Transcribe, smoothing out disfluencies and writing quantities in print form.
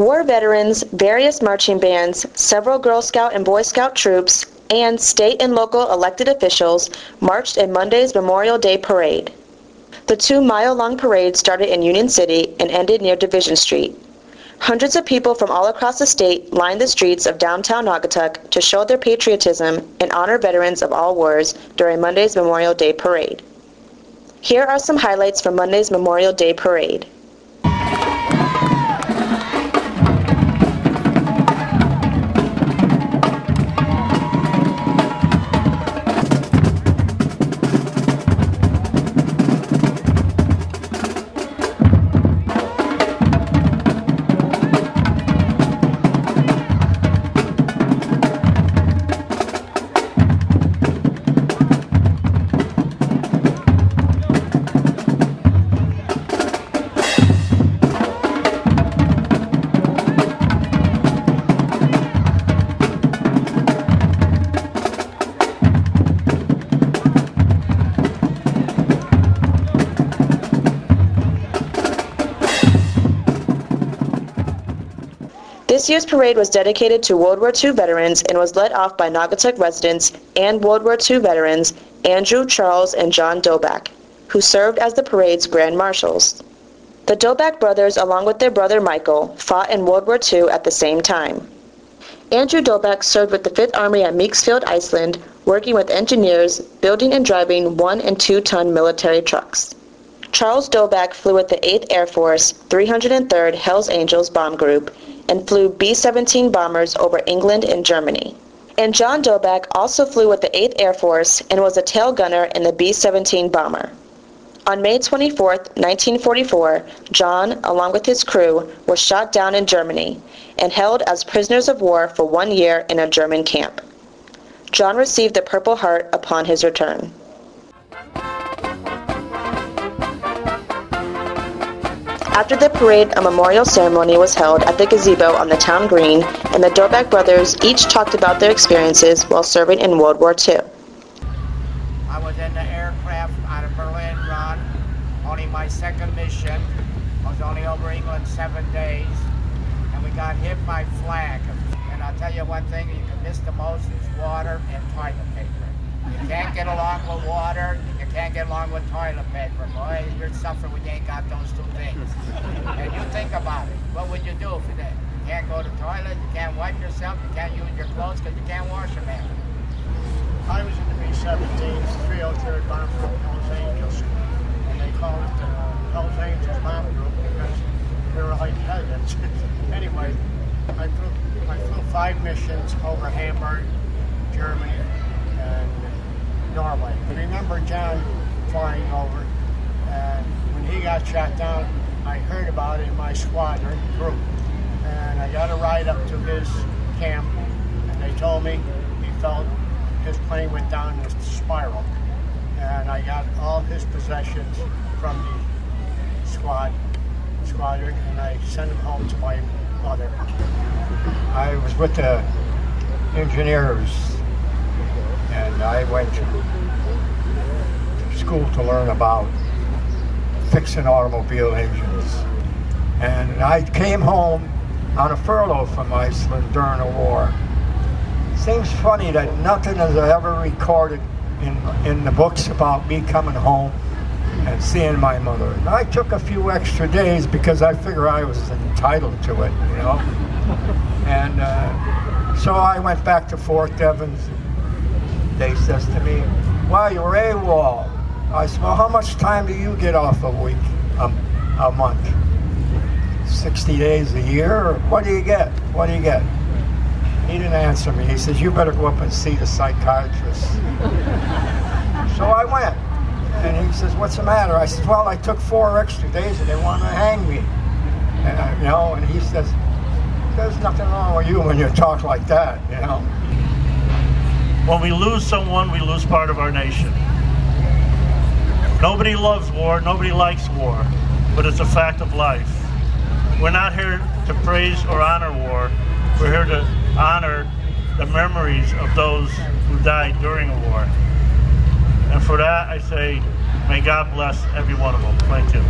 War veterans, various marching bands, several Girl Scout and Boy Scout troops, and state and local elected officials marched in Monday's Memorial Day Parade. The 2-mile-long parade started in Union City and ended near Division Street. Hundreds of people from all across the state lined the streets of downtown Naugatuck to show their patriotism and honor veterans of all wars during Monday's Memorial Day Parade. Here are some highlights from Monday's Memorial Day Parade. This year's parade was dedicated to World War II veterans and was led off by Naugatuck residents and World War II veterans Andrew, Charles, and John Doback, who served as the parade's grand marshals. The Doback brothers, along with their brother Michael, fought in World War II at the same time. Andrew Doback served with the 5th Army at Meeksfield, Iceland, working with engineers, building and driving 1- and 2-ton military trucks. Charles Doback flew with the 8th Air Force, 303rd Hells Angels bomb group, and flew B-17 bombers over England and Germany. And John Doback also flew with the 8th Air Force and was a tail gunner in the B-17 bomber. On May 24, 1944, John, along with his crew, was shot down in Germany and held as prisoners of war for 1 year in a German camp. John received the Purple Heart upon his return. After the parade, a memorial ceremony was held at the gazebo on the town green, and the Doback brothers each talked about their experiences while serving in World War II. I was in the aircraft out of Berlin, Ron. Only my second mission. I was only over England 7 days, and we got hit by flak. And I'll tell you one thing you can miss the most is water and toilet paper. You can't get along with water, you can't get along with toilet paper. Boy, you're suffering when you ain't got those two things. And you think about it, what would you do for that? You can't go to the toilet, you can't wipe yourself, you can't use your clothes because you can't wash them after. I was in the B-17s, 303rd Bomb Group, Hells Angels, and they called it the Hells Angels Bomb Group because they were lightheaded. Anyway, I flew 5 missions over Hamburg, Germany, and Norway. I remember John flying over, and when he got shot down, I heard about it in my squadron group. And I got a ride up to his camp, and they told me he felt his plane went down this spiral. And I got all his possessions from the squadron, and I sent him home to my mother. I was with the engineers, and I went to school to learn about fixing automobile engines. And I came home on a furlough from Iceland during the war. Seems funny that nothing is ever recorded in the books about me coming home and seeing my mother. And I took a few extra days because I figured I was entitled to it, you know. And so I went back to Fort Devens. They says to me, "Well, you're AWOL." I said, "Well, how much time do you get off a week, a month? 60 days a year? Or what do you get? What do you get?" He didn't answer me. He says, "You better go up and see the psychiatrist." So I went, and he says, "What's the matter?" I said, "Well, I took 4 extra days and they want to hang me." And, you know, and he says, "There's nothing wrong with you when you talk like that, you know." When we lose someone, we lose part of our nation. Nobody loves war, nobody likes war, but it's a fact of life. We're not here to praise or honor war. We're here to honor the memories of those who died during a war. And for that, I say, may God bless every one of them. Thank you.